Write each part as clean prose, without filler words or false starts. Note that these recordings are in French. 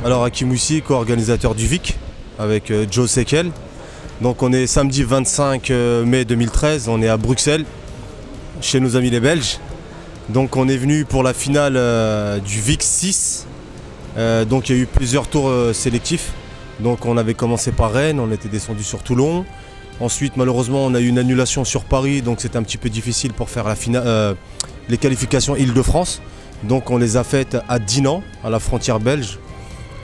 Alors Hakim Moussi, co-organisateur du VIC avec Joe Sekel. Donc on est samedi 25 mai 2013, on est à Bruxelles, chez nos amis les Belges. Donc on est venu pour la finale du VIC 6. Donc il y a eu plusieurs tours sélectifs. Donc on avait commencé par Rennes, on était descendu sur Toulon. Ensuite malheureusement on a eu une annulation sur Paris, donc c'était un petit peu difficile pour faire les qualifications Île-de-France. Donc on les a faites à Dinan, à la frontière belge.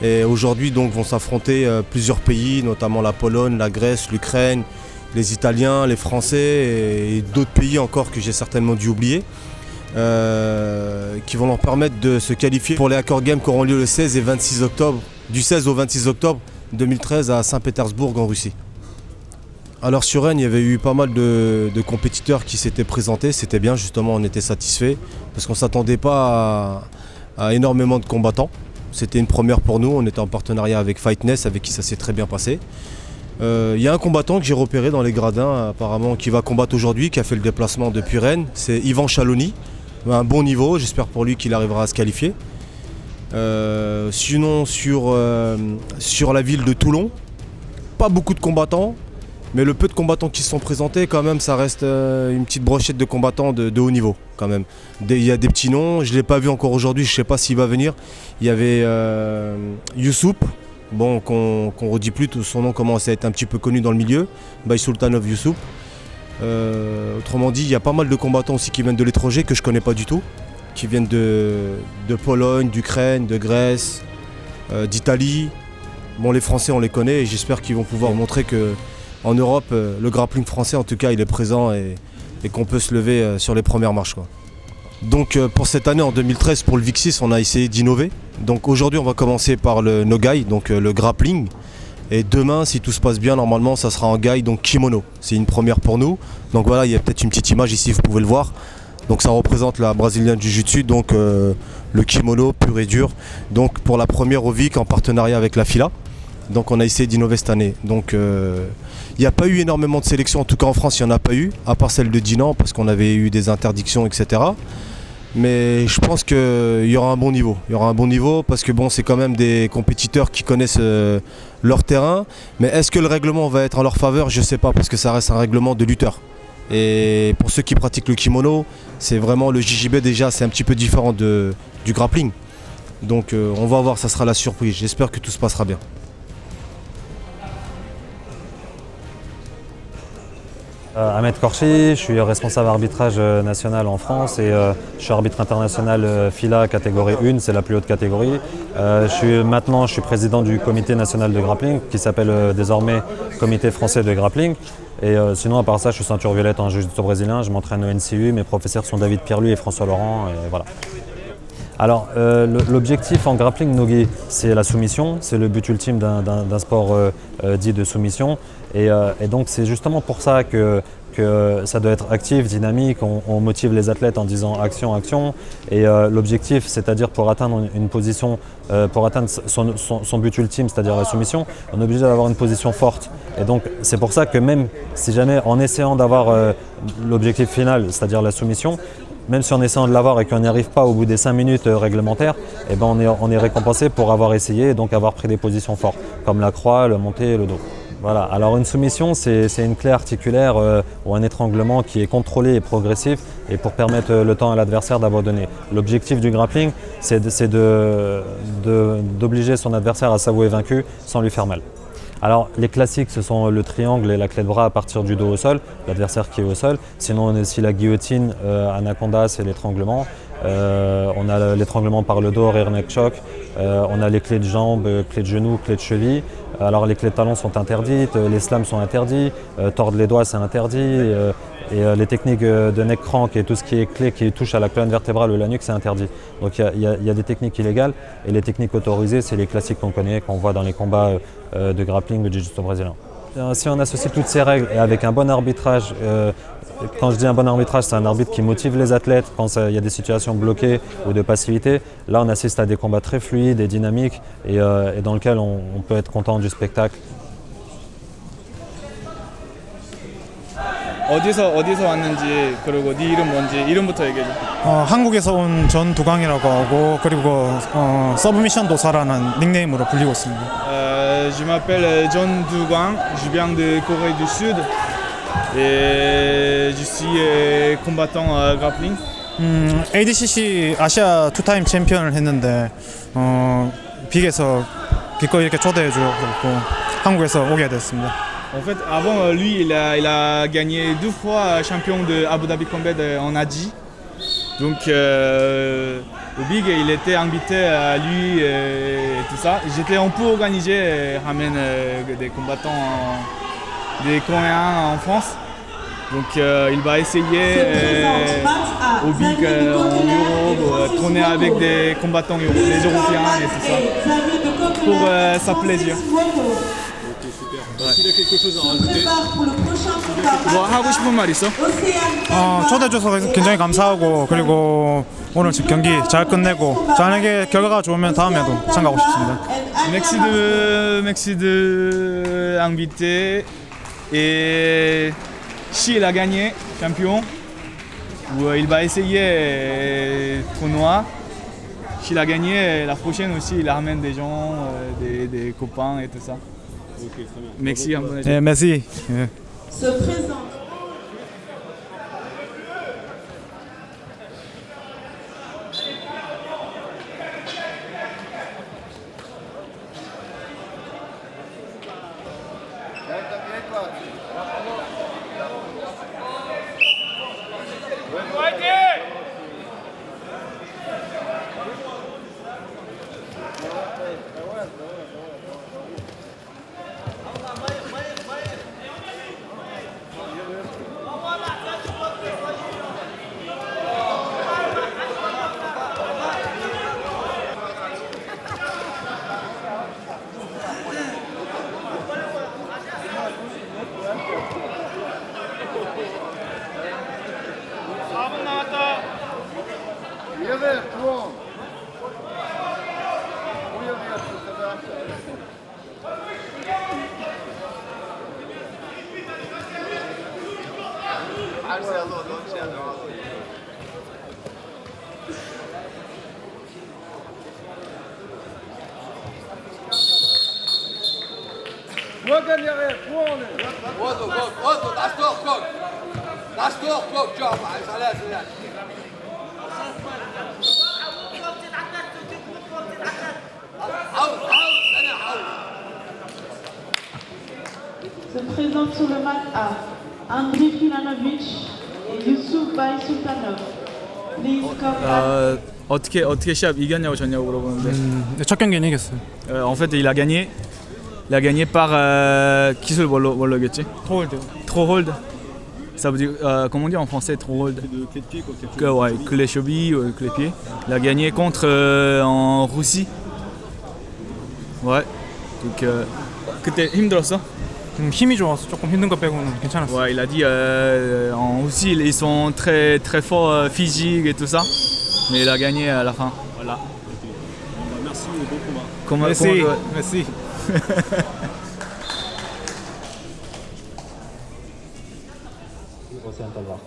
Et aujourd'hui donc vont s'affronter plusieurs pays, notamment la Pologne, la Grèce, l'Ukraine, les Italiens, les Français et d'autres pays encore que j'ai certainement dû oublier, qui vont leur permettre de se qualifier pour les Accor Games qui auront lieu le 16 et 26 octobre, du 16 au 26 octobre 2013 à Saint-Pétersbourg en Russie. Alors sur Rennes, il y avait eu pas mal de compétiteurs qui s'étaient présentés, c'était bien justement, on était satisfaits parce qu'on ne s'attendait pas à énormément de combattants. C'était une première pour nous, on était en partenariat avec Fightness avec qui ça s'est très bien passé. Il y a un combattant que j'ai repéré dans les gradins apparemment qui va combattre aujourd'hui, qui a fait le déplacement depuis Rennes, c'est Yvan Chaloni, un bon niveau, j'espère pour lui qu'il arrivera à se qualifier. Sinon sur la ville de Toulon, pas beaucoup de combattants. Mais le peu de combattants qui se sont présentés, quand même, ça reste une petite brochette de combattants de haut niveau, quand même. Il y a des petits noms, je ne l'ai pas vu encore aujourd'hui, je ne sais pas s'il va venir. Il y avait Youssouf, bon, qu'on ne redit plus, son nom commence à être un petit peu connu dans le milieu, Baysultanov Youssouf. Autrement dit, il y a pas mal de combattants aussi qui viennent de l'étranger, que je ne connais pas du tout, qui viennent de Pologne, d'Ukraine, de Grèce, d'Italie. Bon, les Français, on les connaît et j'espère qu'ils vont pouvoir montrer que en Europe, le grappling français en tout cas il est présent et qu'on peut se lever sur les premières marches, quoi. Donc pour cette année en 2013 pour le VIC 6 on a essayé d'innover. Donc aujourd'hui on va commencer par le Nogai, donc le grappling. Et demain si tout se passe bien normalement ça sera en Gai, donc kimono. C'est une première pour nous. Donc voilà, il y a peut-être une petite image ici, vous pouvez le voir. Donc ça représente la brésilienne Jiu-Jitsu, donc le kimono pur et dur. Donc pour la première au VIC en partenariat avec la FILA. Donc on a essayé d'innover cette année. Donc il n'y a pas eu énormément de sélections, en tout cas en France il n'y en a pas eu, à part celle de Dinan parce qu'on avait eu des interdictions, etc. Mais je pense qu'il y aura un bon niveau. Il y aura un bon niveau parce que bon, c'est quand même des compétiteurs qui connaissent leur terrain. Mais est-ce que le règlement va être en leur faveur? Je ne sais pas parce que ça reste un règlement de lutteur. Et pour ceux qui pratiquent le kimono, c'est vraiment le JJB déjà, c'est un petit peu différent du grappling. Donc on va voir, ça sera la surprise. J'espère que tout se passera bien. Ahmed Korchi, je suis responsable arbitrage national en France et je suis arbitre international FILA catégorie 1, c'est la plus haute catégorie. Maintenant je suis président du comité national de grappling qui s'appelle désormais Comité français de grappling. Et sinon à part ça je suis ceinture violette en jiu-jitsu brésilien, je m'entraîne au NCU, mes professeurs sont David Pierluy et François Laurent et voilà. Alors l'objectif en grappling nogi, c'est la soumission, c'est le but ultime d'un sport dit de soumission et donc c'est justement pour ça que ça doit être actif, dynamique, on motive les athlètes en disant action, action et l'objectif, c'est-à-dire pour atteindre une position, pour atteindre son but ultime, c'est-à-dire la soumission, on est obligé d'avoir une position forte et donc c'est pour ça que même si jamais en essayant d'avoir l'objectif final, c'est-à-dire la soumission, même si en essayant de l'avoir et qu'on n'y arrive pas au bout des 5 minutes réglementaires, eh ben on est récompensé pour avoir essayé et donc avoir pris des positions fortes, comme la croix, le monté et le dos. Voilà. Alors une soumission, c'est une clé articulaire ou un étranglement qui est contrôlé et progressif et pour permettre le temps à l'adversaire d'abandonner. L'objectif du grappling, c'est d'obliger son adversaire à s'avouer vaincu sans lui faire mal. Alors les classiques, ce sont le triangle et la clé de bras à partir du dos au sol, l'adversaire qui est au sol. Sinon on a aussi la guillotine, anaconda, c'est l'étranglement. On a l'étranglement par le dos, rear neck choke. On a les clés de jambes, clés de genoux, clés de cheville. Alors les clés de talons sont interdites, les slams sont interdits, tordre les doigts c'est interdit. Et les techniques de neck crank et tout ce qui est clé qui touche à la colonne vertébrale ou la nuque, c'est interdit. Donc il y a des techniques illégales et les techniques autorisées, c'est les classiques qu'on connaît, qu'on voit dans les combats de grappling, de jiu-jitsu brésilien. Si on associe toutes ces règles et avec un bon arbitrage, quand je dis un bon arbitrage, c'est un arbitre qui motive les athlètes quand il y a des situations bloquées ou de passivité. Là, on assiste à des combats très fluides et dynamiques et dans lesquels on peut être content du spectacle. 어디서 왔는지 그리고 네 이름 뭔지 이름부터 얘기해 줘. 한국에서 온 전두광이라고 하고 그리고 서브미션 도사라는 닉네임으로 불리고 있습니다. Je m'appelle John Dougang, je viens de Corée du Sud et je suis combattant grappling. ADCC 아시아 투타임 챔피언을 했는데 빅에서 기꺼이 이렇게 초대해주고 한국에서 오게 됐습니다. En fait, avant lui, il a gagné 2 fois champion de Abu Dhabi Combat en Asie. Donc au Big, il était invité à lui et tout ça. J'étais un peu organisé, ramène des combattants, des Coréens en France. Donc il va essayer au Big en Europe, tourner avec des combattants les Européens et tout ça, pour sa plaisir. S'il a quelque chose à rajouter. 뭐 하고 싶은 말 있어? 초대해줘서 굉장히 감사하고 그리고 오늘 경기 잘 끝내고 만약에 결과가 좋으면 다음에도 참가하고 싶습니다. Merci de inviter et si il a gagné champion, il va essayer tournoi. S'il a gagné la prochaine aussi, il ramène des gens, des copains et tout ça. Ok, très bien. Merci. 네, 메시. 예. Se présente. Se présente sur le mat A. Andrei Filanovic et Yusuf Bay Sultanov. Please come back. 어떻게 시합 이겼냐고 졌냐고 물어보는데 첫 경기는 이겼어요. en fait il a gagné par 기술 뭘로 이겼지? 토홀드. Throw-hold. Ça veut dire comment on dit en français throw-hold? De clé de pied, quoi. Ouais, clé cheville, clé pied. Il a gagné contre en Russie. Ouais. Donc 그때 힘들었어? 힘이 좋아서 조금 힘든 거 빼고는 괜찮았어요. Ouais, il a dit en Russie ils sont très très forts physique et tout ça. Mais il a gagné à la fin. Voilà. Merci et bon combat. 메시. Océan Talvar.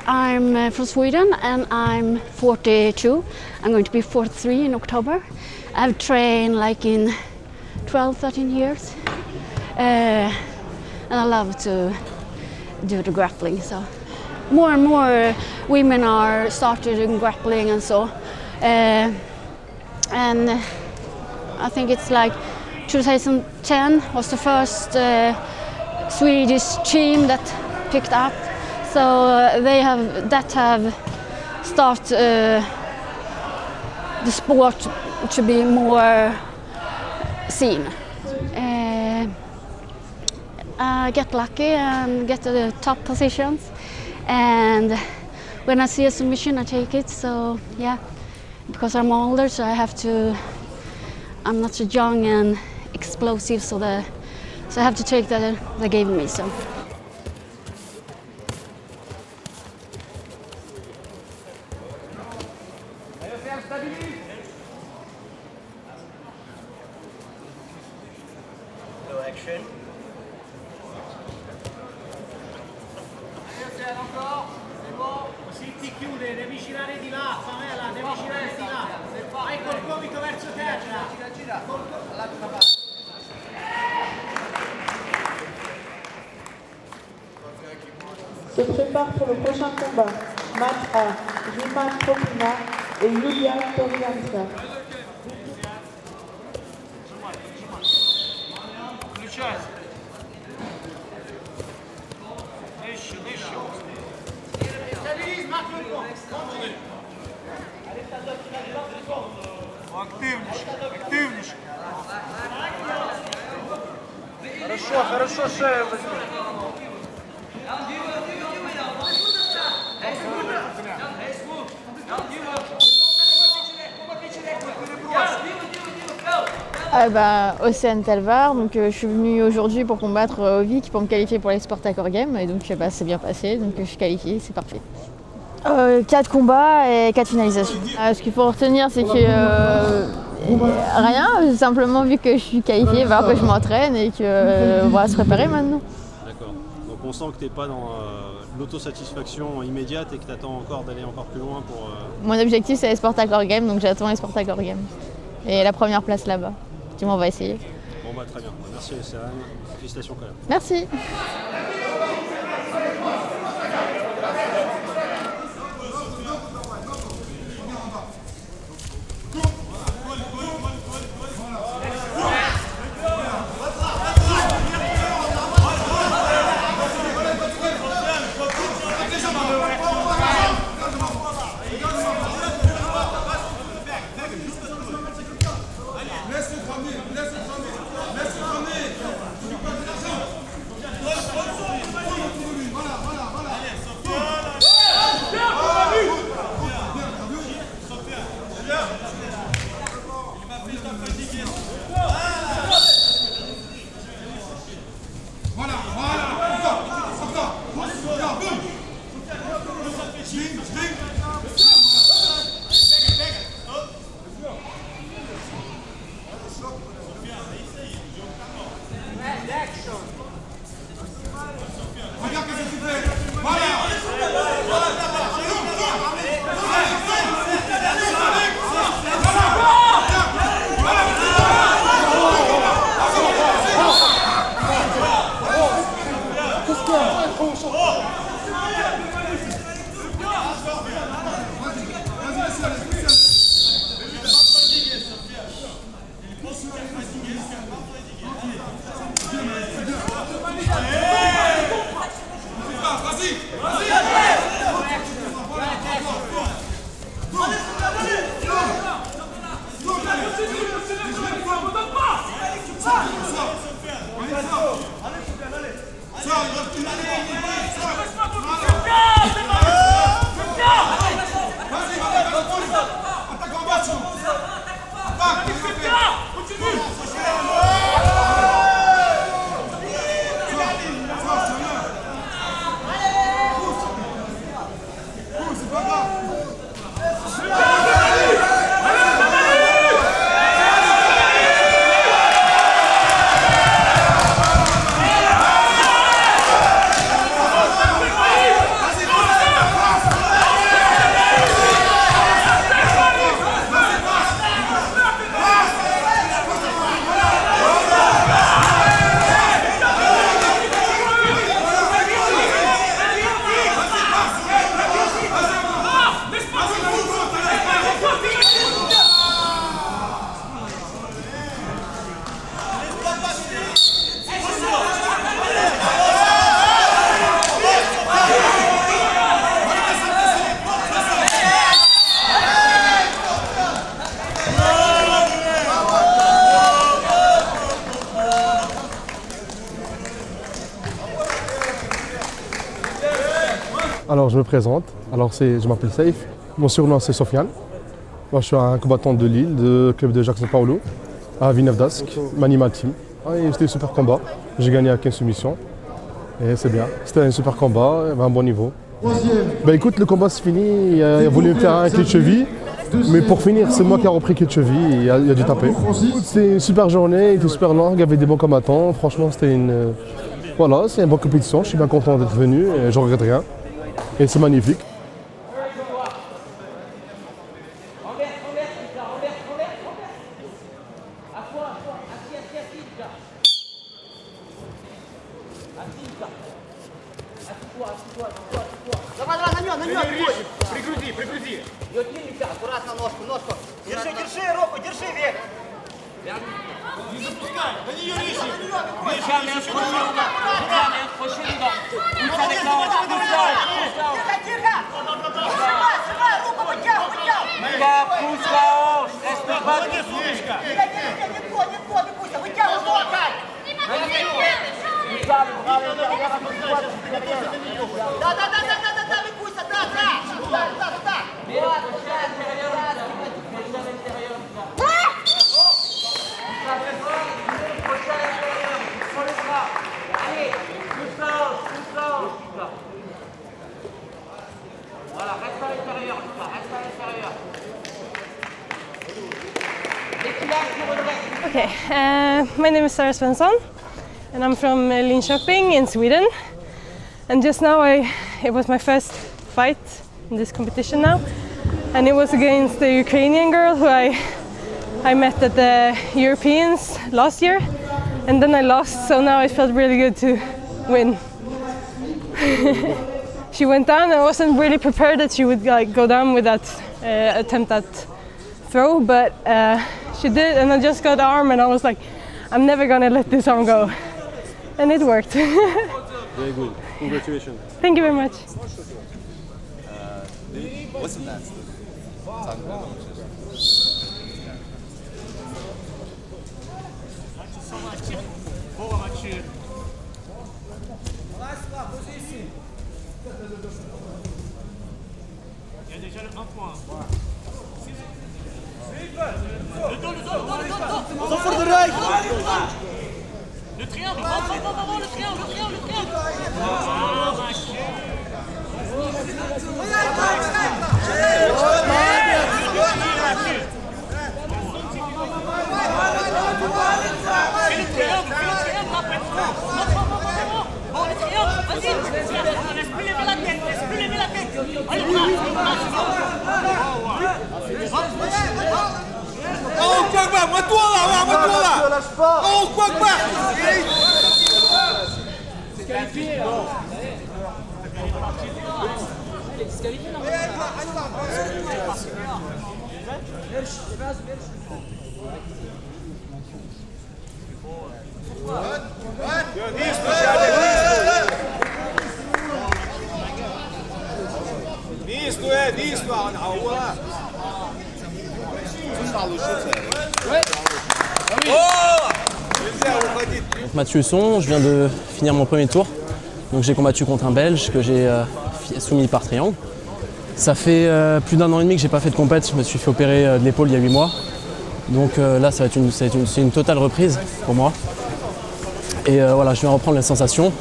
I'm from Sweden and I'm 42. I'm going to be 43 in October. I've trained like in 12, 13 years. and I love to do the grappling. So more and more women are started in grappling and so, and I think it's like 2010 was the first Swedish team that picked up. So they have started the sport to be more seen. I get lucky and get to the top positions, and when I see a submission I take it. So yeah, because I'm older, so I'm not so young and explosive, so I have to take that they gave me. So. Se prépare pour le prochain combat. Match A, Rima Tropina et Yulia Torianska. Хорошо, шею возьми. Océane Talvar, donc je suis venue aujourd'hui pour combattre au VIC pour me qualifier pour les Sport Accord Games et donc c'est bien passé, donc je suis qualifiée, c'est parfait. 4 combats et 4 finalisations. Ce qu'il faut retenir, c'est que rien, simplement vu que je suis qualifiée, il va falloir que je m'entraîne et qu'on va se préparer maintenant. D'accord. Donc on sent que tu n'es pas dans l'autosatisfaction immédiate et que tu attends encore d'aller encore plus loin pour... Mon objectif c'est les Sport Accord Games, donc j'attends les Sport Accord Games. Et la première place là-bas. Du moins on va essayer. Bon bah très bien. Merci Océane. Félicitations quand même. Merci. Alors je me présente, je m'appelle Saïf, mon surnom c'est Sofiane. Moi je suis un combattant de Lille, du club de Jackson Paolo, à Villeneuve d'Ascq, Manima Team. C'était un super combat, j'ai gagné à 15 soumissions et c'est bien. C'était un super combat, un bon niveau. Écoute, le combat c'est fini, il a voulu me faire un clé de cheville, mais pour finir c'est moi qui ai repris clé de cheville, il a dû taper. C'était une super journée, il était super longue, il y avait des bons combattants, franchement c'était une... Voilà, c'est une bonne compétition, je suis bien content d'être venu, et je regrette rien. Et c'est magnifique. Okay, my name is Sarah Svensson and I'm from Linköping in Sweden. And just now it was my first fight in this competition now, and it was against the Ukrainian girl who I met at the Europeans last year, and then I lost, so now it felt really good to win. She went down, and I wasn't really prepared that she would go down with that attempt at throw, but she did, and I just got the arm and I was like, I'm never gonna let this arm go. And it worked. Very good. Congratulations. Thank you very much. What's the next? Le triangle, le triangle. Oh, Kwagba, mets-toi là. Oh, Kwagba. C'est qualifié. Mathieu Husson, je viens de finir mon premier tour. Donc j'ai combattu contre un Belge que j'ai soumis par triangle. Ça fait plus d'1 an et demi que j'ai pas fait de compète. Je me suis fait opérer de l'épaule il y a 8 mois. Donc là, c'est une totale reprise pour moi. Et voilà, je viens reprendre les sensations.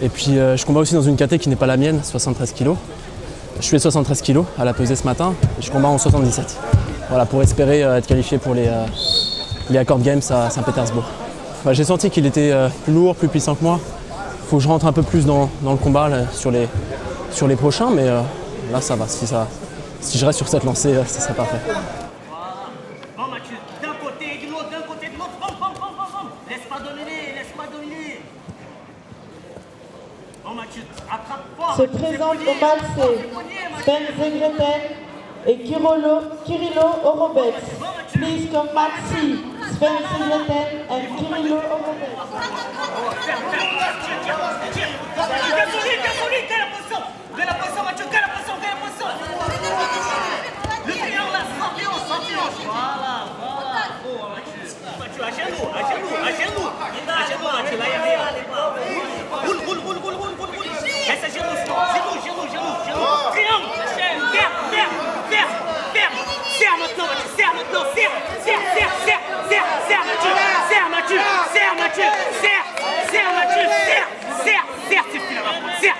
Et puis je combats aussi dans une caté qui n'est pas la mienne, 73 kg. Je fais 73 kg à la pesée ce matin et je combats en 77. Voilà, pour espérer être qualifié pour les Accord Games à Saint-Pétersbourg. Enfin, j'ai senti qu'il était plus lourd, plus puissant que moi. Il faut que je rentre un peu plus dans le combat là, sur les prochains, mais là ça va. Si je reste sur cette lancée, ça sera parfait. Bon Mathieu, d'un côté et de l'autre, Bom. Laisse pas dominer. Bon Mathieu, attrape fort. Se présente au match Spencer Greten et Kirilo Orobets. Please come back see Spencer Greten and Kirilo Orobets. De la position, Mathieu, quelle position. Le triangle là, sans Voilà. Oh, Mathieu, à genoux, Mathieu, là, il y a rien. Roule. Reste à genoux, Mathieu, serre Mathieu, serre, c'est plus là-bas, serre,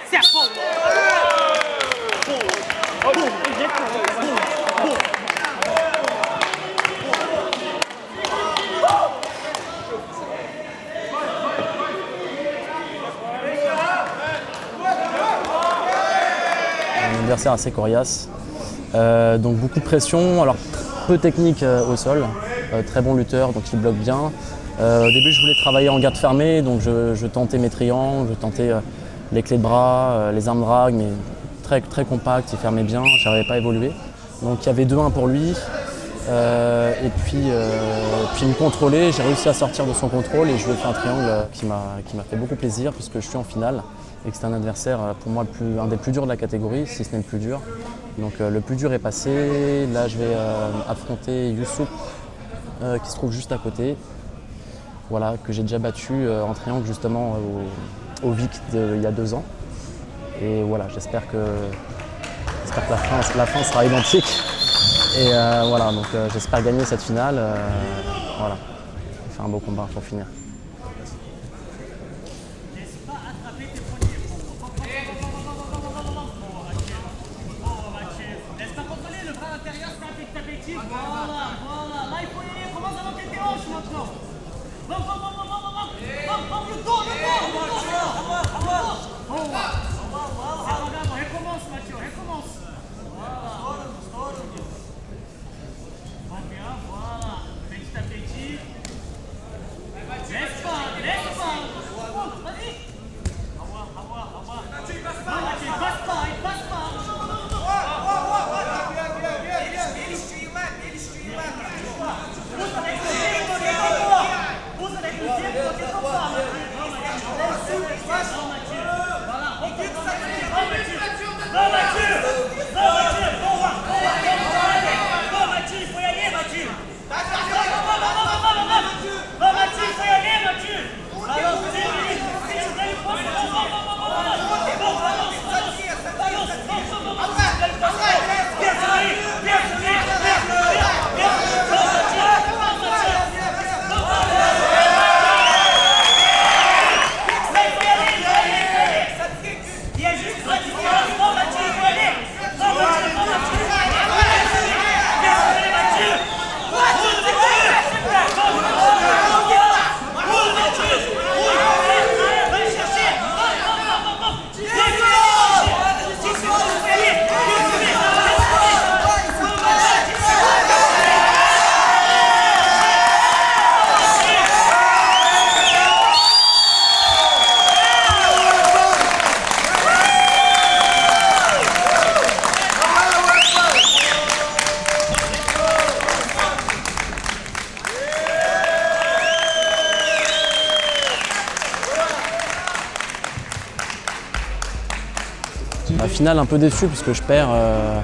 Un adversaire assez coriace, donc beaucoup de pression, alors peu technique au sol, très bon lutteur, donc il bloque bien. Au début je voulais travailler en garde fermée, donc je tentais mes triangles, je tentais les clés de bras, les armes drag, mais très compact, il fermait bien, je n'arrivais pas à évoluer. Donc il y avait 2-1 pour lui, et puis il me contrôlait, j'ai réussi à sortir de son contrôle et je lui ai fait un triangle qui m'a fait beaucoup plaisir puisque je suis en finale et que c'est un adversaire pour moi un des plus durs de la catégorie, si ce n'est le plus dur. Donc le plus dur est passé, là je vais affronter Youssouf qui se trouve juste à côté, voilà, que j'ai déjà battu en triangle justement au VIC il y a 2 ans. Et voilà, j'espère que la fin sera identique. Et voilà, donc j'espère gagner cette finale. Voilà, on fait un beau combat pour finir. La finale un peu déçu puisque je perds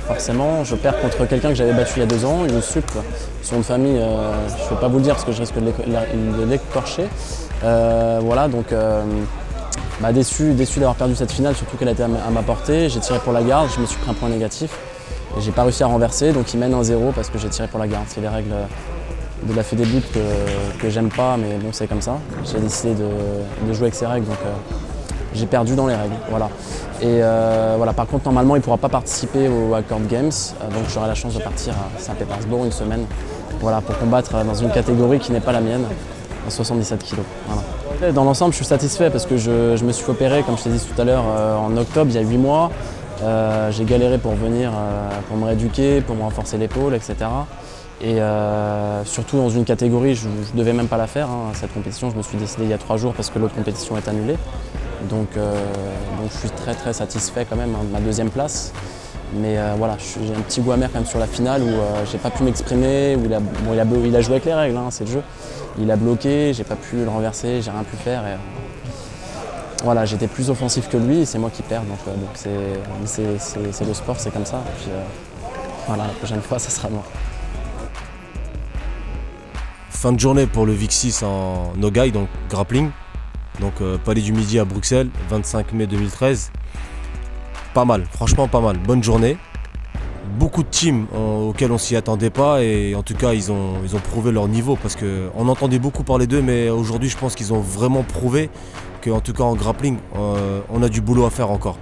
forcément, je perds contre quelqu'un que j'avais battu il y a 2 ans, Youssouf, son nom de famille, je ne vais pas vous le dire parce que je risque de l'écorcher. Voilà, donc déçu d'avoir perdu cette finale, surtout qu'elle a été à ma portée. J'ai tiré pour la garde, je me suis pris un point négatif et j'ai pas réussi à renverser, donc il mène 1-0 parce que j'ai tiré pour la garde. C'est les règles de la fédé de lutte que j'aime pas, mais bon c'est comme ça. J'ai décidé de jouer avec ces règles, donc j'ai perdu dans les règles. Voilà. Et voilà, par contre, normalement, il ne pourra pas participer aux Accord Games, donc j'aurai la chance de partir à Saint-Pétersbourg une semaine, voilà, pour combattre dans une catégorie qui n'est pas la mienne, à 77 kg. Voilà. Dans l'ensemble, je suis satisfait parce que je me suis opéré, comme je t'ai dit tout à l'heure, en octobre, il y a 8 mois. J'ai galéré pour venir, pour me rééduquer, pour me renforcer l'épaule, etc. Et surtout dans une catégorie, je ne devais même pas la faire, hein, cette compétition. Je me suis décidé il y a 3 jours parce que l'autre compétition est annulée. Donc je suis très satisfait quand même, hein, de ma 2e place. Mais voilà, j'ai un petit goût amer quand même sur la finale où j'ai pas pu m'exprimer, où il a joué avec les règles, hein, c'est le jeu. Il a bloqué, j'ai pas pu le renverser, j'ai rien pu faire. Et, voilà, j'étais plus offensif que lui et c'est moi qui perds. Donc c'est le sport, c'est comme ça. Et puis, voilà, la prochaine fois, ça sera moi. Fin de journée pour le VIC 6 en Nogai, donc grappling. Donc Palais du Midi à Bruxelles, 25 mai 2013. Pas mal, franchement pas mal. Bonne journée. beaucoup de teams auxquels on s'y attendait pas et en tout cas ils ont prouvé leur niveau parce qu'on entendait beaucoup parler d'eux mais aujourd'hui je pense qu'ils ont vraiment prouvé qu'en tout cas en grappling on a du boulot à faire encore.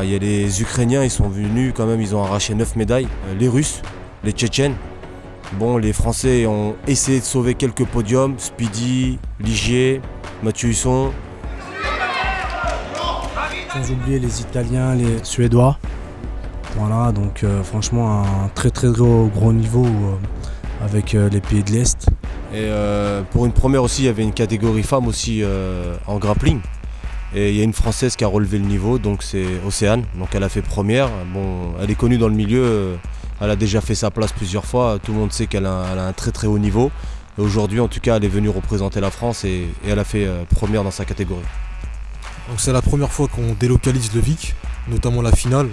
Il y a les Ukrainiens, ils sont venus quand même, ils ont arraché 9 médailles, les Russes, les Tchétchènes. Bon, les Français ont essayé de sauver quelques podiums, Speedy, Ligier, Mathieu Husson. Sans oublier les Italiens, les Suédois. Voilà, donc franchement un très gros niveau avec les pays de l'Est. Et pour une première aussi, il y avait une catégorie femmes aussi en grappling. Et il y a une Française qui a relevé le niveau, donc c'est Océane. Donc elle a fait première. Bon, elle est connue dans le milieu, elle a déjà fait sa place plusieurs fois. Tout le monde sait qu'elle a un très haut niveau. Et aujourd'hui, en tout cas, elle est venue représenter la France et elle a fait première dans sa catégorie. Donc c'est la première fois qu'on délocalise le VIC, notamment la finale.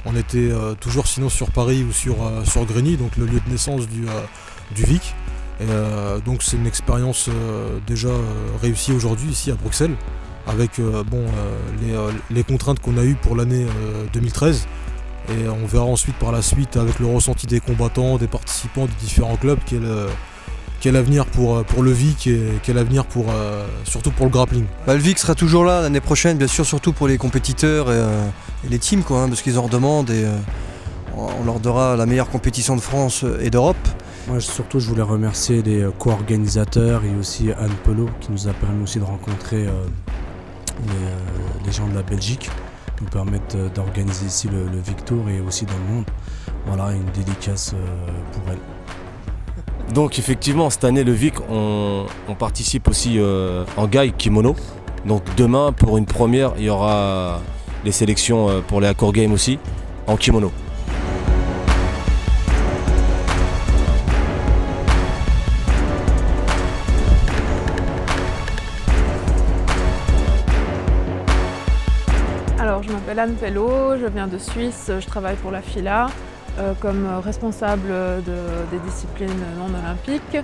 On était toujours sinon sur Paris ou sur Grigny, donc le lieu de naissance du VIC. Et donc c'est une expérience déjà réussie aujourd'hui ici à Bruxelles, avec les contraintes qu'on a eues pour l'année 2013. Et on verra ensuite par la suite avec le ressenti des combattants, des participants des différents clubs, quel avenir pour le VIC et quel avenir surtout pour le grappling. Le VIC sera toujours là l'année prochaine, bien sûr, surtout pour les compétiteurs et les teams, parce qu'ils en redemandent et on leur donnera la meilleure compétition de France et d'Europe. Moi surtout je voulais remercier les co-organisateurs et aussi Anne Pelot qui nous a permis aussi de rencontrer les gens de la Belgique, qui nous permettent d'organiser ici le Victour et aussi dans le monde. Voilà, une dédicace pour elle. Donc effectivement cette année le VIC on participe aussi en Gai Kimono. Donc demain pour une première il y aura les sélections pour les Accord Games aussi en kimono. Alors je m'appelle Anne Pelot, je viens de Suisse, je travaille pour la FILA comme responsable des disciplines non olympiques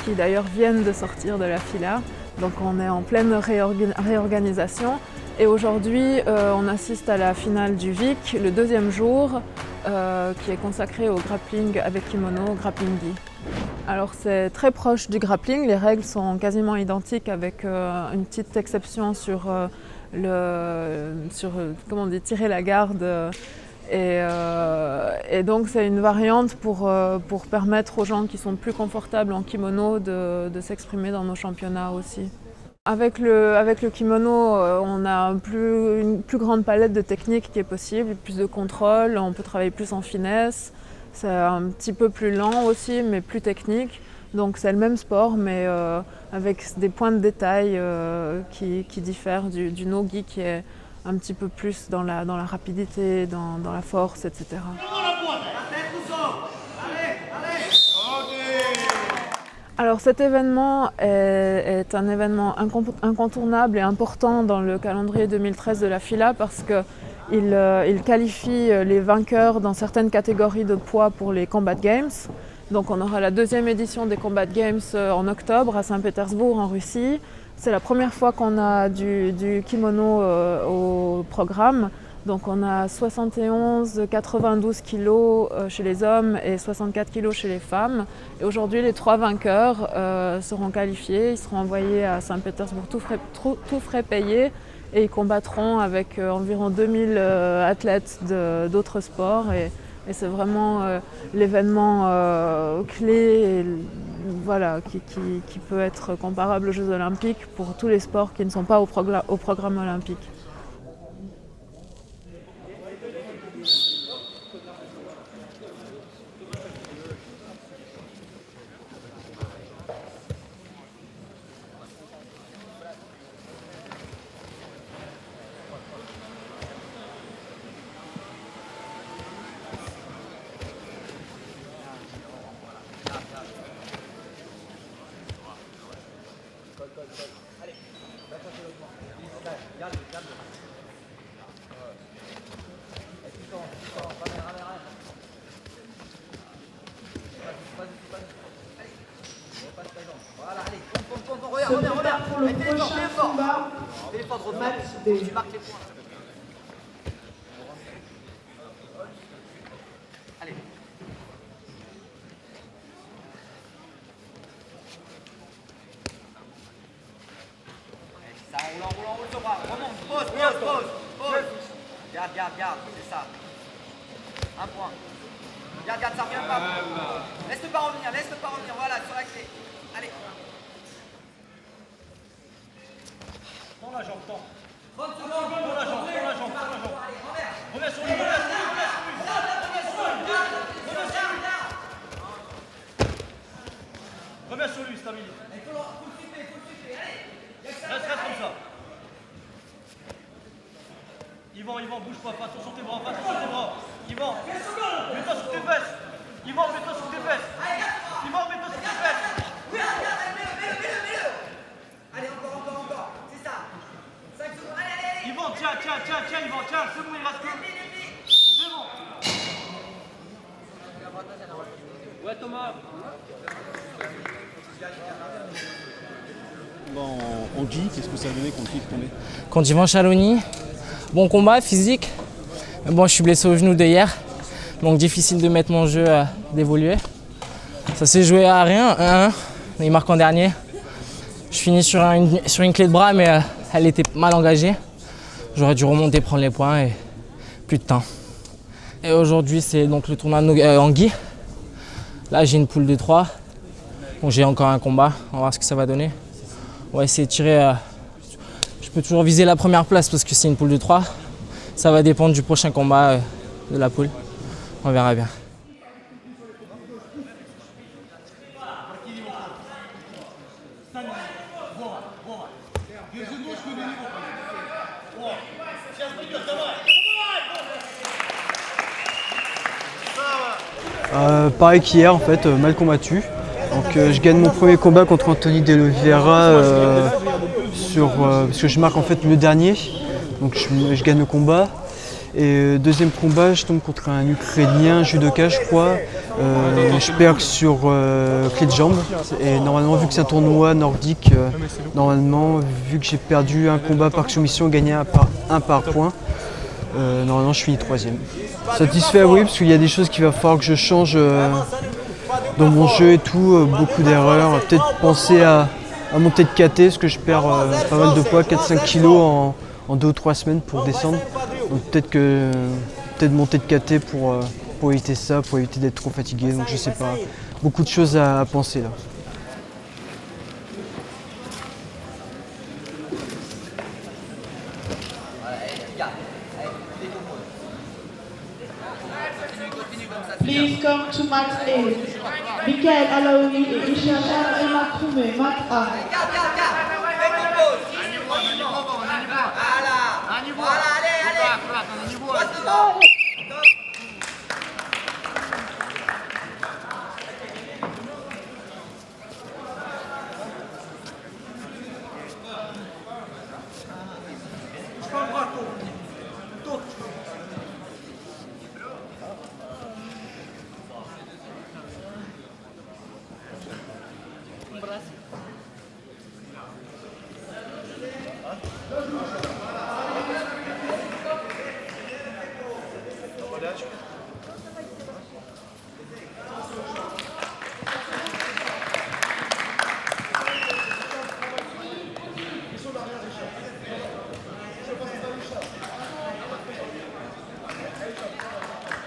qui d'ailleurs viennent de sortir de la FILA. Donc on est en pleine réorganisation et aujourd'hui on assiste à la finale du VIC, le deuxième jour qui est consacré au grappling avec kimono, grappling gi. Alors c'est très proche du grappling, les règles sont quasiment identiques avec une petite exception sur comment on dit, tirer la garde. Et donc c'est une variante pour permettre aux gens qui sont plus confortables en kimono de s'exprimer dans nos championnats aussi. Avec le kimono, on a une plus grande palette de techniques qui est possible, plus de contrôle, on peut travailler plus en finesse. C'est un petit peu plus lent aussi, mais plus technique. Donc c'est le même sport, mais avec des points de détail qui diffèrent du no-gi qui est un petit peu plus dans la rapidité, dans la force, etc. Alors cet événement est un événement incontournable et important dans le calendrier 2013 de la FILA parce qu'il qualifie les vainqueurs dans certaines catégories de poids pour les Combat Games. Donc on aura la deuxième édition des Combat Games en octobre à Saint-Pétersbourg en Russie. C'est la première fois qu'on a du kimono au programme. Donc on a 92 kilos chez les hommes et 64 kilos chez les femmes. Et aujourd'hui les 3 vainqueurs seront qualifiés, ils seront envoyés à Saint-Pétersbourg tout frais payés et ils combattront avec environ 2000 athlètes d'autres sports. Et c'est vraiment l'événement clé qui peut être comparable aux Jeux Olympiques pour tous les sports qui ne sont pas au programme olympique. Reviens pour le prochain combat, match B. Tu marques les points. Garde, c'est ça. Un point. Garde, ça revient pas. Laisse-le pas revenir, voilà, sur la clé. Allez. Tends la jambe, tends. 30 secondes, tends la jambe. Reviens sur lui. Reviens sur lui, stabilise. Il faut le flipper, allez. Reste comme ça. Yvan, bouge pas, fais attention tes bras. Yvan, mets-toi sur tes fesses. Yvan, mets-toi sur tes fesses. Mets-le. Allez, encore. C'est ça. 5 secondes, allez. Yvan, tiens, Yvan, c'est bon, il reste que. C'est bon. Ouais, Thomas. En Guy, qu'est-ce que ça a donné contre qui tombé? Contre Yvan Chaloni. Bon combat physique. Bon, je suis blessé au genou d'hier, donc difficile de mettre mon jeu d'évoluer. Ça s'est joué à rien, 1-1. Il marque en dernier. Je finis sur une clé de bras, mais elle était mal engagée. J'aurais dû remonter, prendre les points et plus de temps. Et aujourd'hui, c'est donc le tournoi en Guy. Là, j'ai une poule de 3. Donc j'ai encore un combat. On va voir ce que ça va donner. On va essayer de tirer. Je peux toujours viser la première place parce que c'est une poule de 3. Ça va dépendre du prochain combat de la poule. On verra bien. Pareil qu'hier en fait, mal combattu. Donc je gagne mon premier combat contre Anthony De Oliveira parce que je marque en fait le dernier. Donc je gagne le combat. Et deuxième combat, je tombe contre un Ukrainien, judoka je crois. Je perds sur clé de jambe. Et normalement, vu que c'est un tournoi nordique, normalement, vu que j'ai perdu un combat par soumission, gagné un par point, normalement je finis troisième. Satisfait, oui, parce qu'il y a des choses qu'il va falloir que je change dans mon jeu et tout, beaucoup d'erreurs. Peut-être penser à monter de KT, parce que je perds pas mal de poids, 4-5 kilos en 2 ou 3 semaines pour descendre. Donc peut-être monter de KT pour éviter ça, pour éviter d'être trop fatigué. Donc je sais pas, beaucoup de choses à penser là. Please come to mat A. Michael Alaoui et Ishachar Emma Koumé, mat A.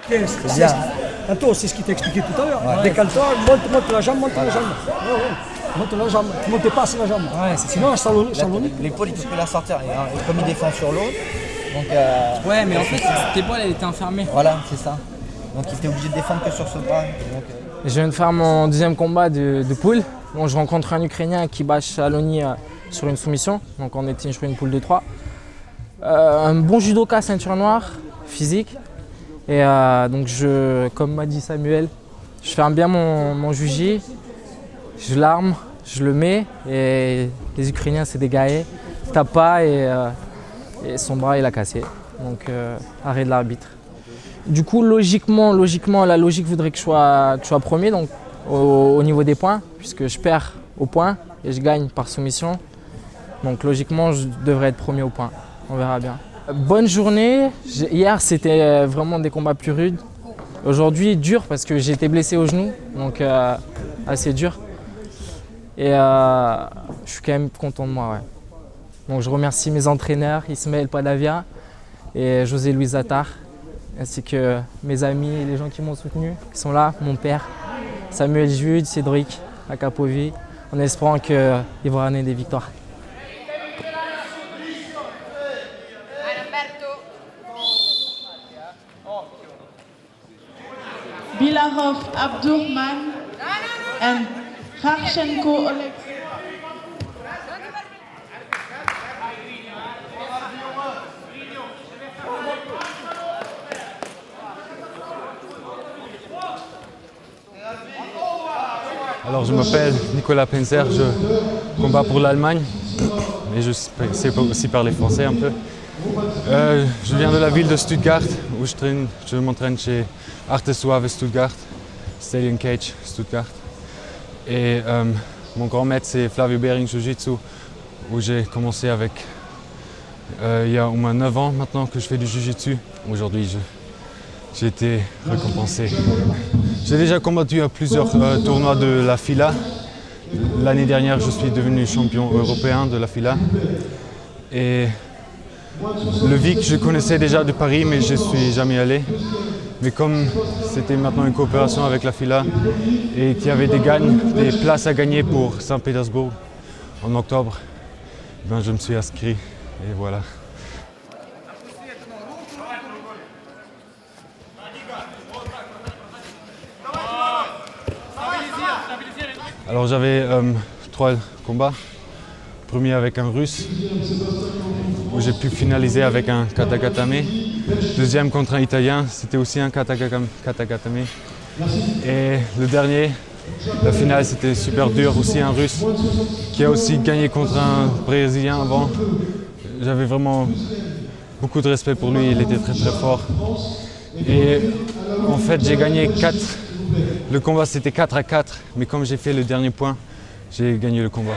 C'est bien. Attends, c'est ce qu'il t'a expliqué tout à l'heure. Ouais. Décale-toi, monte la jambe, monte la jambe. Monte la jambe, tu dépasses la jambe. Ouais, sinon, l'épaule, tu peux la sortir. Et comme il défend sur l'autre. Ouais, mais en fait, tes épaules, elle était enfermée. Voilà, c'est ça. Donc il était obligé de défendre que sur ce bras. Je viens de faire mon deuxième combat de poule. Donc, je rencontre un Ukrainien qui bat Chaloni sur une soumission. Donc on était sur une poule de 3. Un bon judoka, ceinture noire, physique. Et donc comme m'a dit Samuel, je ferme bien mon juji, je l'arme, je le mets et les Ukrainiens c'est des gaillets, tapent pas et son bras il a cassé. Donc arrêt de l'arbitre. Du coup logiquement la logique voudrait que je sois premier donc, au niveau des points puisque je perds au point et je gagne par soumission. Donc logiquement je devrais être premier au point, on verra bien. Bonne journée. Hier, c'était vraiment des combats plus rudes. Aujourd'hui, dur parce que j'ai été blessé au genou, donc assez dur. Et je suis quand même content de moi. Ouais. Donc je remercie mes entraîneurs, Ismaël Padavia et José Luis Attar, ainsi que mes amis et les gens qui m'ont soutenu, qui sont là, mon père, Samuel Jude, Cédric Akapovi, en espérant qu'ils vont ramener des victoires. Bilarov Abdurman and Kharchenko Oleg. Alors je m'appelle Nicolas Penser, je combats pour l'Allemagne, mais je sais aussi parler français un peu. Je viens de la ville de Stuttgart où je m'entraîne chez Arte Suave Stuttgart, Stallion Cage Stuttgart. Et mon grand maître c'est Flavio Bering Jiu-Jitsu où j'ai commencé avec il y a au moins 9 ans maintenant que je fais du Jiu-Jitsu. Aujourd'hui j'ai été récompensé. J'ai déjà combattu à plusieurs tournois de la FILA. L'année dernière, je suis devenu champion européen de la FILA. Et le VIC, je connaissais déjà de Paris, mais je ne suis jamais allé. Mais comme c'était maintenant une coopération avec la FILA et qu'il y avait des places à gagner pour Saint-Pétersbourg en octobre, ben je me suis inscrit et voilà. Alors j'avais 3 combats. Premier avec un Russe, où j'ai pu finaliser avec un katagatame. Deuxième contre un Italien, c'était aussi un katagatame. Et le dernier, la finale, c'était super dur, aussi un Russe, qui a aussi gagné contre un Brésilien avant. J'avais vraiment beaucoup de respect pour lui, il était très très fort. Et en fait, j'ai gagné 4. Le combat c'était 4-4, mais comme j'ai fait le dernier point, j'ai gagné le combat.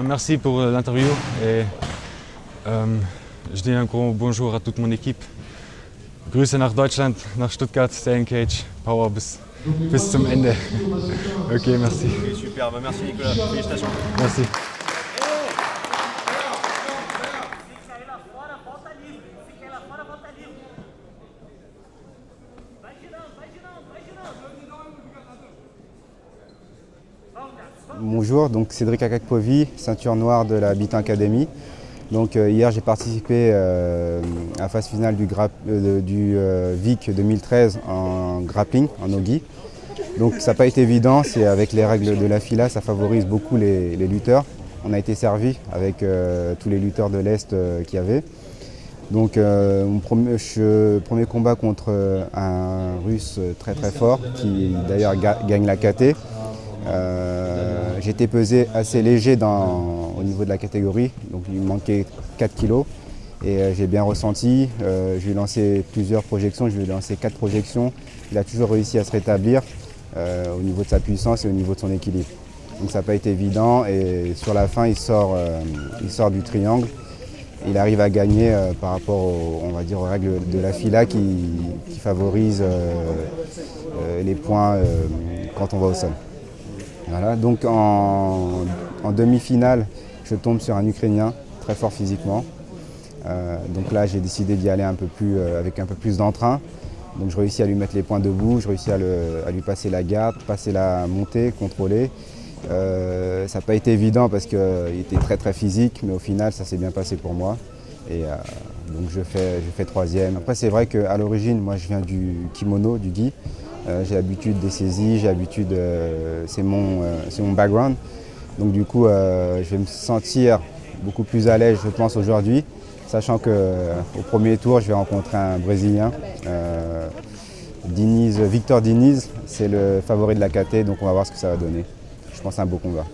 Merci pour l'interview et je dis un gros bonjour à toute mon équipe. Grüße nach Deutschland, nach Stuttgart, Stallion Cage, Power bis zum Ende. Ok, merci. Okay, super, merci Nicolas, félicitations. Merci. Bonjour, donc Cédric Akapovi, ceinture noire de la Beat Academy. Donc hier j'ai participé à la phase finale du VIC 2013 en grappling, en ogi. Donc ça n'a pas été évident, c'est avec les règles de la FILA, ça favorise beaucoup les lutteurs. On a été servi avec tous les lutteurs de l'Est qu'il y avait. Donc mon premier combat contre un Russe très très fort qui d'ailleurs gagne la KT. J'ai été pesé assez léger au niveau de la catégorie, donc il me manquait 4 kilos et j'ai bien ressenti. Je lui ai lancé plusieurs projections, je lui ai lancé 4 projections. Il a toujours réussi à se rétablir au niveau de sa puissance et au niveau de son équilibre. Donc ça n'a pas été évident et sur la fin il sort du triangle. Il arrive à gagner par rapport aux règles de la FILA qui favorisent les points quand on va au sol. Voilà, donc en demi-finale, je tombe sur un Ukrainien très fort physiquement. Donc là, j'ai décidé d'y aller avec un peu plus d'entrain. Donc je réussis à lui mettre les points debout, je réussis à lui passer la garde, passer la montée, contrôler. Ça n'a pas été évident parce qu'il était très très physique, mais au final, ça s'est bien passé pour moi. Et donc je fais 3e. Après, c'est vrai qu'à l'origine, moi, je viens du kimono, du gi. J'ai l'habitude des saisies, c'est mon background. Donc du coup, je vais me sentir beaucoup plus à l'aise, je pense, aujourd'hui, sachant qu'au premier tour, je vais rencontrer un Brésilien, Victor Diniz, c'est le favori de la KT, donc on va voir ce que ça va donner. Je pense à un beau combat.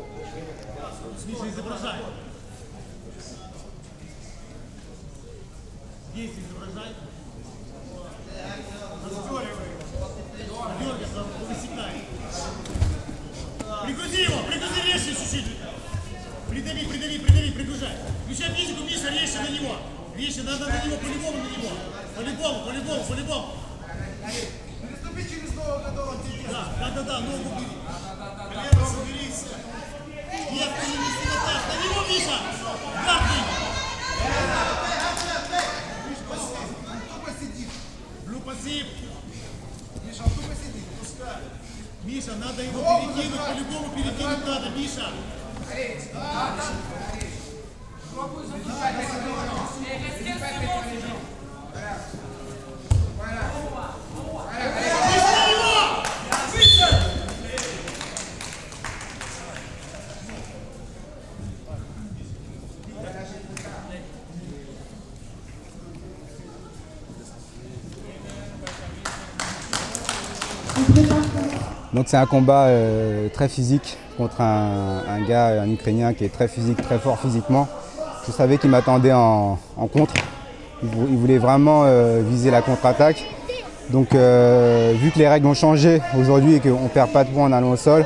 Пригрузи резче чуть-чуть. Придави, пригружай. Включай физику, Миша, резче на него. Резче, надо на него, по-любому на него. По-любому. Не наступи через голову, готово. Да, Да-да-да, ногу бери. Колено соберись. Нет, ты не неси вот так. На него, Миша! Гарни! Блю пассив. Миша, он тупо сидит. Пускай. Миша, надо его перекинуть. По-любому перекинуть надо, Миша. Donc c'est un combat très physique contre un gars, un Ukrainien qui est très physique, très fort physiquement. Je savais qu'il m'attendait en contre. Il voulait vraiment viser la contre-attaque. Donc vu que les règles ont changé aujourd'hui et qu'on ne perd pas de points en allant au sol,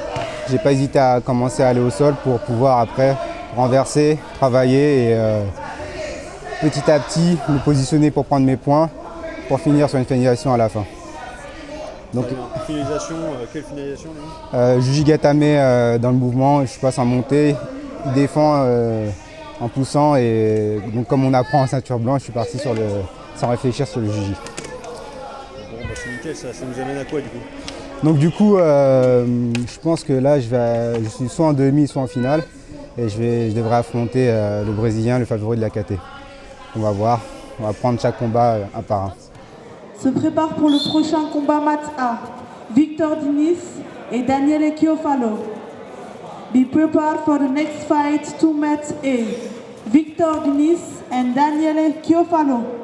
j'ai pas hésité à commencer à aller au sol pour pouvoir après renverser, travailler et petit à petit me positionner pour prendre mes points pour finir sur une finalisation à la fin. Donc, finalisation, quelle finalisation Juji Gatame dans le mouvement, je passe en montée, il défend en poussant et donc comme on apprend en ceinture blanche, je suis parti sans réfléchir sur le Juji. Bon, bah c'est nickel, ça nous amène à quoi du coup? Donc du coup, je pense que là je suis soit en demi, soit en finale et je devrais affronter le Brésilien, le favori de la KT. On va voir, on va prendre chaque combat un par un. Se prépare pour le prochain combat mat A, Victor Diniz et Daniele Chiofalo. Be prepared for the next fight to mat A, Victor Diniz and Daniele Chiofalo.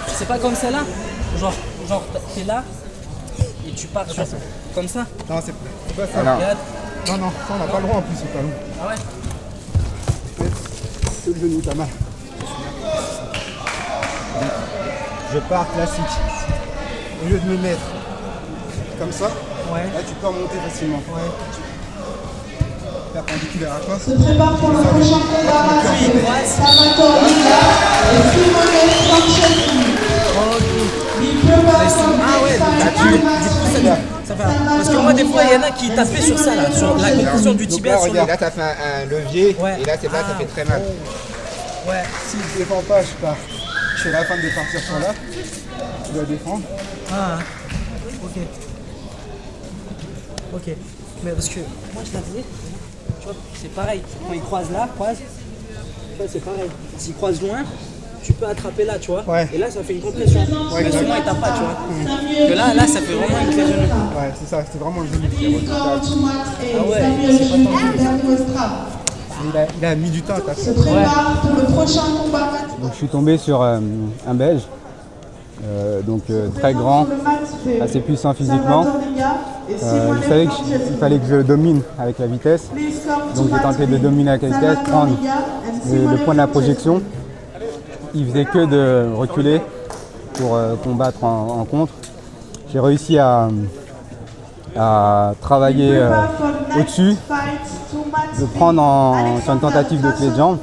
C'est pas comme celle-là. Genre t'es là et tu pars comme ça. Non, c'est pas ça. Non, non, ça on n'a pas le droit en plus au talon. Ah ouais. C'est le genou, t'as mal. Je pars classique. Au lieu de me mettre comme ça, là tu peux remonter facilement. Perpendiculaire à toi. Se prépare pour le prochain combat. Salvatore Riga et Simone Franceschi. Ah ouais, du coup ça enfin, parce que moi des fois il y en a qui tapaient sur ça là, sur la compression du tibia. Donc là, regarde, là t'as fait un levier et là c'est là ça fait très mal. Ouais. Si je défends pas, je pars. Je fais la fin de partir sur là. Tu dois défendre. Ah, ok. Ok. Mais parce que moi je l'avais, tu vois, c'est pareil. Quand il croise là, c'est pareil. S'il croise loin, tu peux attraper là, tu vois. Ouais. Et là ça fait une compression. Ouais, mais souvent il tape pas, tu vois. Que là ça fait vraiment une clé genou. Ouais, c'est ça, c'est vraiment le genou qui est Ah ouais, c'est pas il a mis du temps à taper. Se prépare pour le prochain combat. Donc je suis tombé sur un Belge, très grand, assez puissant physiquement. Je savais qu'il fallait que je domine avec la vitesse. Donc j'ai tenté de dominer avec la vitesse, prendre le point de la projection. Il faisait que de reculer pour combattre en contre. J'ai réussi à travailler au-dessus, de prendre sur une tentative de clé de jambe.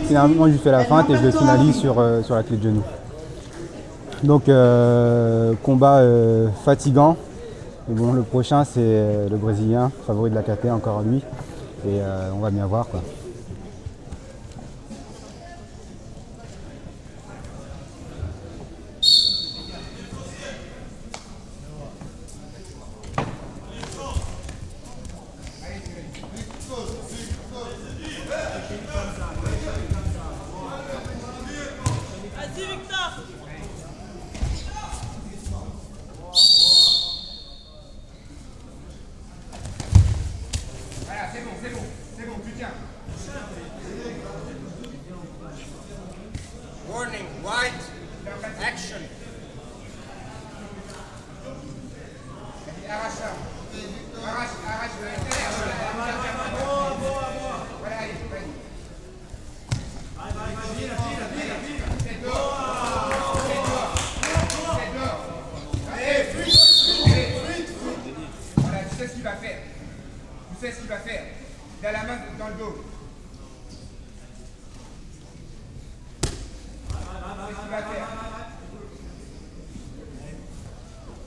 Finalement, je lui fais la feinte et je le finalise sur la clé de genou. Donc, combat fatigant. Mais bon, le prochain, c'est le Brésilien, favori de la KT, encore lui. Et on va bien voir, quoi. Warning, white, action. Arrache ça. Arrache le intérieur. Voilà, allez, vas-y. C'est dehors. Allez, fuite. Voilà, tu sais ce qu'il va faire. Il a la main dans le dos.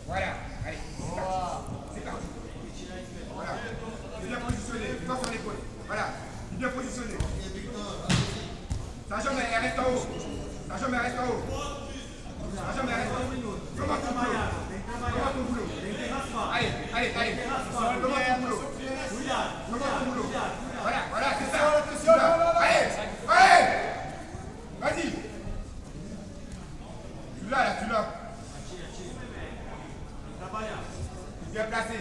Voilà, allez, c'est parti. Voilà, il est bien positionné, pas sur l'épaule. Voilà, il est bien positionné. Sa jambe elle reste en haut. Comment ton boulot. Allez. Comment ton boulot. Voilà, c'est ça. Allez. Vas-y. Tu l'as. Bien placé.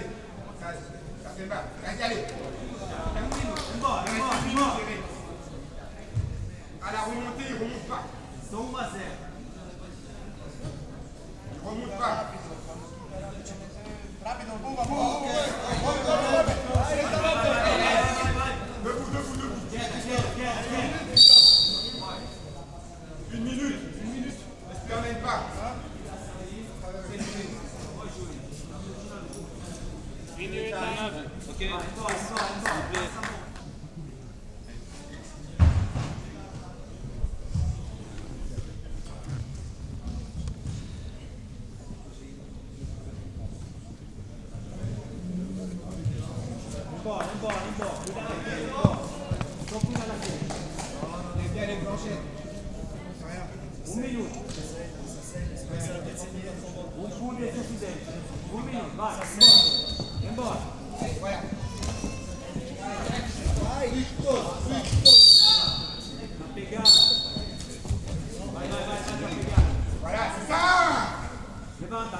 Ça fait mal. Reste aller. À la remontée, il ne remonte pas. Il ne remonte pas. Debout. Une minute. Ne se permette pas. Minute, ok.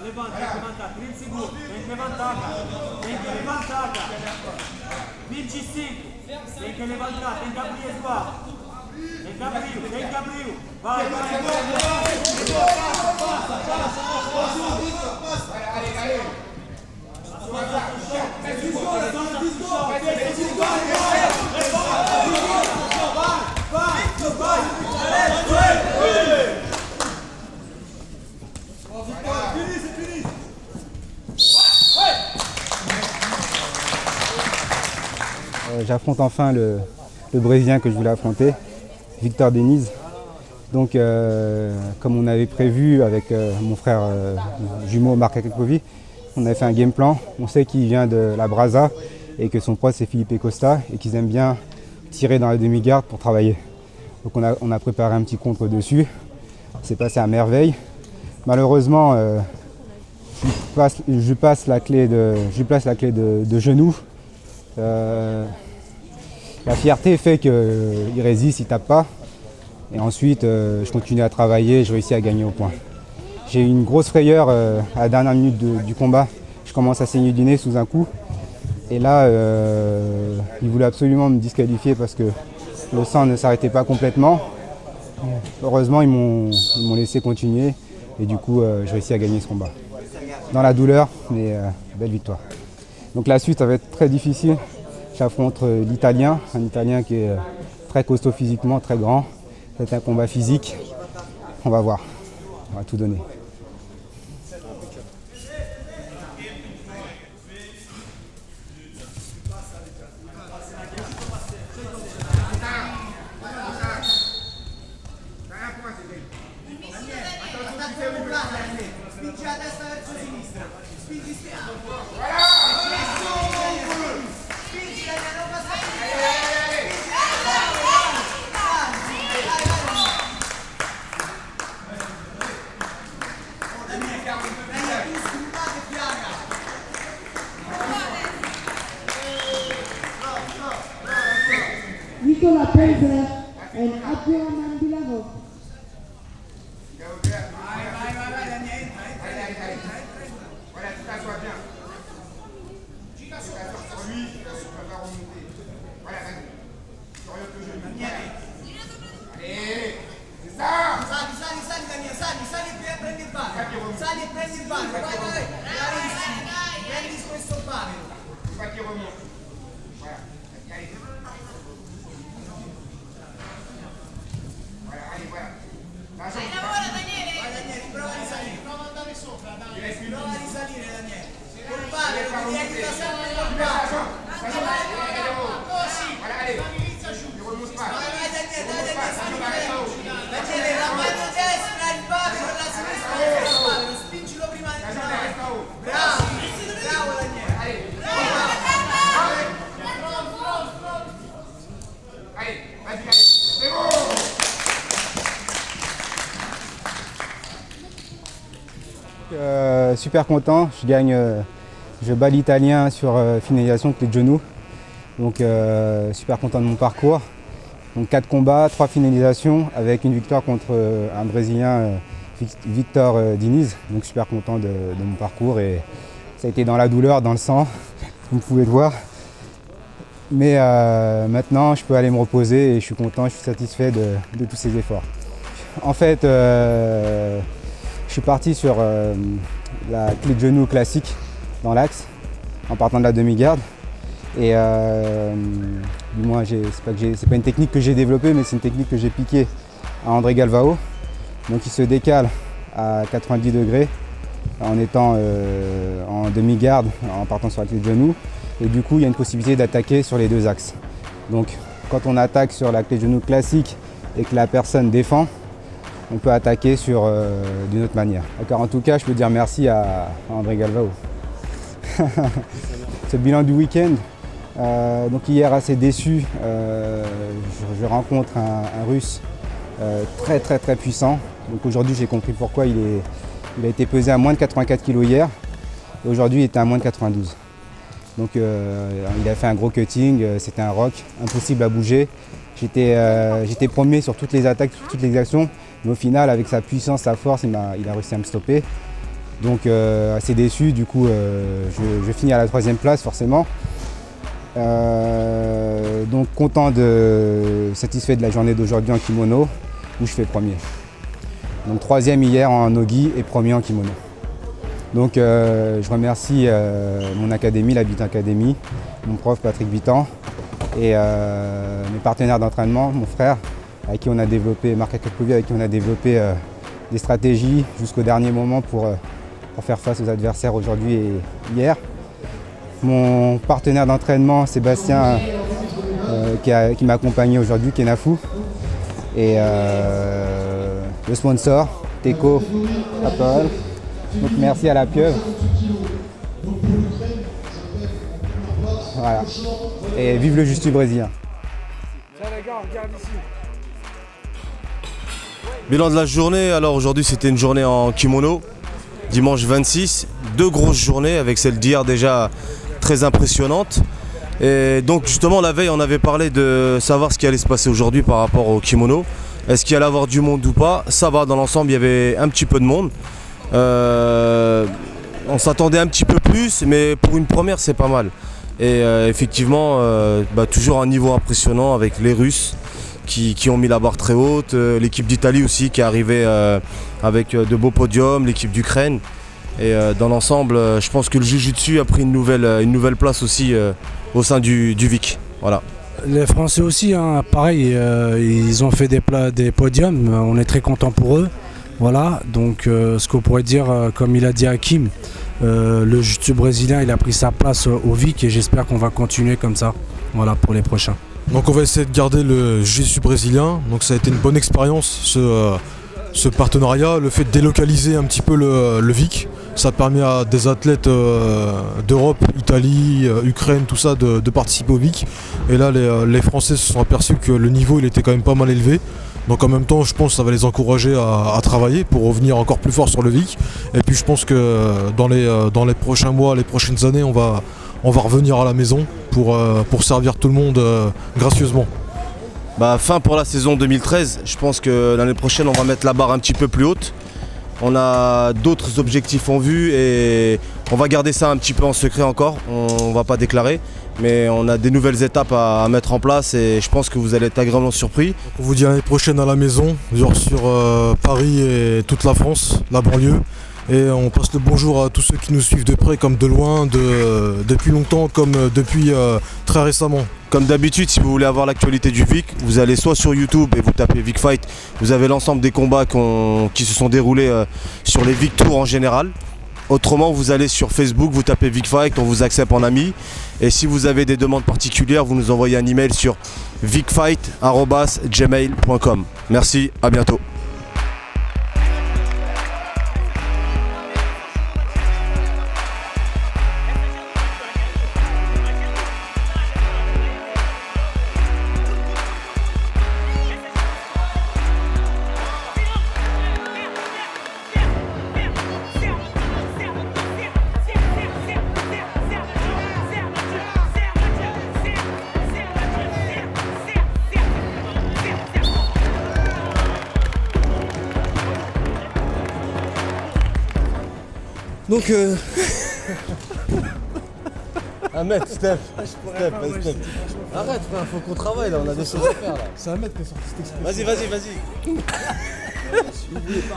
Levanta, 30 segundos. Tem que levantar, cara. 25. Tem que levantar, tem que abrir esse barro. Tem que abrir. Vai. J'affronte enfin le Brésilien que je voulais affronter, Victor Diniz. Donc, comme on avait prévu avec mon frère jumeau Marc Akekpovi, On avait fait un game plan. On sait qu'il vient de la Brasa et que son pote c'est Felipe Costa et qu'ils aiment bien tirer dans la demi-garde pour travailler. Donc on a préparé un petit contre dessus. C'est passé à merveille. Malheureusement, je lui place la clé de genou. La fierté fait qu'il résiste, il tape pas. Et ensuite, je continue à travailler et je réussis à gagner au point. J'ai eu une grosse frayeur à la dernière minute du combat. Je commence à saigner du nez sous un coup. Et là, ils voulaient absolument me disqualifier parce que le sang ne s'arrêtait pas complètement. Heureusement, ils m'ont laissé continuer. Et du coup, j'ai réussi à gagner ce combat. Dans la douleur, mais belle victoire. Donc la suite, ça va être très difficile. J'affronte l'Italien, un Italien qui est très costaud physiquement, très grand. C'est un combat physique. On va voir. On va tout donner. Nicolas Penzer and Abdurrahman Bilavo. Sali e prendi il palo, vai, bravissimo, prendi questo palo. Fatti remonte. Dai, lavora Daniele! Vai Daniele, prova a risalire. Prova ad andare sopra, dai. Prova a risalire Daniele. Col palo, ti aiuta sempre col palo. Così, stabilizza giù. Vai Daniele, Daniele, la mano destra il palo, la sinistra il palo. Spingilo prima di tirare. Bravo, bravo Daniele. Super content, je bats l'Italien sur finalisation clé de genou. Donc super content de mon parcours. Donc 4 combats, 3 finalisations avec une victoire contre un Brésilien, Victor Diniz. Donc super content de mon parcours et ça a été dans la douleur, dans le sang, vous pouvez le voir. Mais maintenant je peux aller me reposer et je suis content, je suis satisfait de tous ces efforts. En fait, je suis parti sur la clé de genou classique dans l'axe en partant de la demi-garde. Et du moins, c'est pas une technique que j'ai développée, mais c'est une technique que j'ai piquée à André Galvao. Donc il se décale à 90 degrés en étant en demi-garde, en partant sur la clé de genou. Et du coup, il y a une possibilité d'attaquer sur les deux axes. Donc quand on attaque sur la clé de genou classique et que la personne défend, on peut attaquer d'une autre manière. En tout cas, je peux dire merci à André Galvao. C'est le bilan du week-end. Donc hier, assez déçu, je rencontre un Russe très puissant. Donc aujourd'hui, j'ai compris pourquoi il a été pesé à moins de 84 kg hier. Et aujourd'hui, il était à moins de 92. Donc il a fait un gros cutting, c'était un rock, impossible à bouger. J'étais premier sur toutes les attaques, sur toutes les actions. Mais au final, avec sa puissance, sa force, il a réussi à me stopper. Donc assez déçu, du coup je finis à la 3e place forcément. Donc content, satisfait de la journée d'aujourd'hui en kimono où je fais premier. Donc 3e hier en nogi et premier en kimono. Donc je remercie mon académie, la Bitan Academy, mon prof Patrick Bitan et mes partenaires d'entraînement, mon frère avec qui on a développé, Marc Akakpovi, avec qui on a développé des stratégies jusqu'au dernier moment pour faire face aux adversaires aujourd'hui et hier. Mon partenaire d'entraînement, Sébastien, qui m'a accompagné aujourd'hui, Kenafou. Et le sponsor, Teco Apparel. Donc merci à la Pieuvre Voilà. Et vive le jiu-jitsu brésilien. Bilan de la journée, alors aujourd'hui c'était une journée en kimono, dimanche 26, 2 grosses journées avec celle d'hier déjà très impressionnante. Et donc justement la veille on avait parlé de savoir ce qui allait se passer aujourd'hui par rapport au kimono. Est-ce qu'il allait avoir du monde ou pas? Ça va, dans l'ensemble il y avait un petit peu de monde. On s'attendait un petit peu plus, mais pour une première c'est pas mal. Et effectivement toujours un niveau impressionnant avec les Russes qui ont mis la barre très haute, l'équipe d'Italie aussi qui est arrivée avec de beaux podiums, l'équipe d'Ukraine. Et dans l'ensemble, je pense que le Jiu-Jitsu a pris une nouvelle place aussi au sein du VIC. Voilà. Les Français aussi, hein, pareil, ils ont fait des podiums, on est très contents pour eux. Voilà, donc ce qu'on pourrait dire, comme il a dit Hakim, le jiu-jitsu brésilien il a pris sa place au VIC et j'espère qu'on va continuer comme ça, voilà, pour les prochains. Donc on va essayer de garder le jiu-jitsu brésilien, donc ça a été une bonne expérience ce partenariat, le fait de délocaliser un petit peu le VIC, ça permet à des athlètes d'Europe, Italie, Ukraine, tout ça de participer au VIC. Et là les Français se sont aperçus que le niveau il était quand même pas mal élevé. Donc en même temps je pense que ça va les encourager à travailler pour revenir encore plus fort sur le VIC. Et puis je pense que dans les prochains mois, les prochaines années, on va revenir à la maison pour servir tout le monde gracieusement. Fin pour la saison 2013, je pense que l'année prochaine on va mettre la barre un petit peu plus haute. On a d'autres objectifs en vue et on va garder ça un petit peu en secret encore, on ne va pas déclarer. Mais on a des nouvelles étapes à mettre en place et je pense que vous allez être agréablement surpris. On vous dit à l'année prochaine à la maison, sur Paris et toute la France, la banlieue. Et on passe le bonjour à tous ceux qui nous suivent de près comme de loin, depuis longtemps comme depuis très récemment. Comme d'habitude, si vous voulez avoir l'actualité du VIC, vous allez soit sur YouTube et vous tapez VIC Fight, vous avez l'ensemble des combats qui se sont déroulés sur les VIC Tours en général. Autrement, vous allez sur Facebook, vous tapez VIC Fight, on vous accepte en ami. Et si vous avez des demandes particulières, vous nous envoyez un email sur vicfight@gmail.com. Merci, à bientôt. Donc Ahmed, Steph, Steph. Arrête frère, faut qu'on travaille là, on a des choses à faire là. C'est Ahmed qui est sorti cette expression. Vas-y.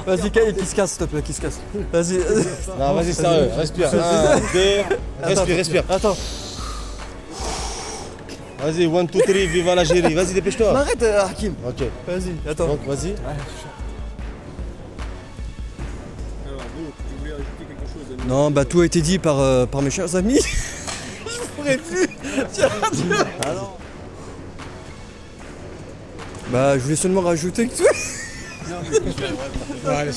Vas-y, qui se casse, s'il te plaît, qui se casse. Vas-y. Non, vas-y, sérieux, respire. 1, 2, respire. Attends. Vas-y, 1, 2, 3, viva l'Algérie. Vas-y, dépêche-toi. Arrête, Hakim. Ok. Vas-y, attends. Donc, vas-y. Non, tout a été dit par mes chers amis. Je pourrais plus. Alors. Je voulais seulement rajouter que tout. Ouais,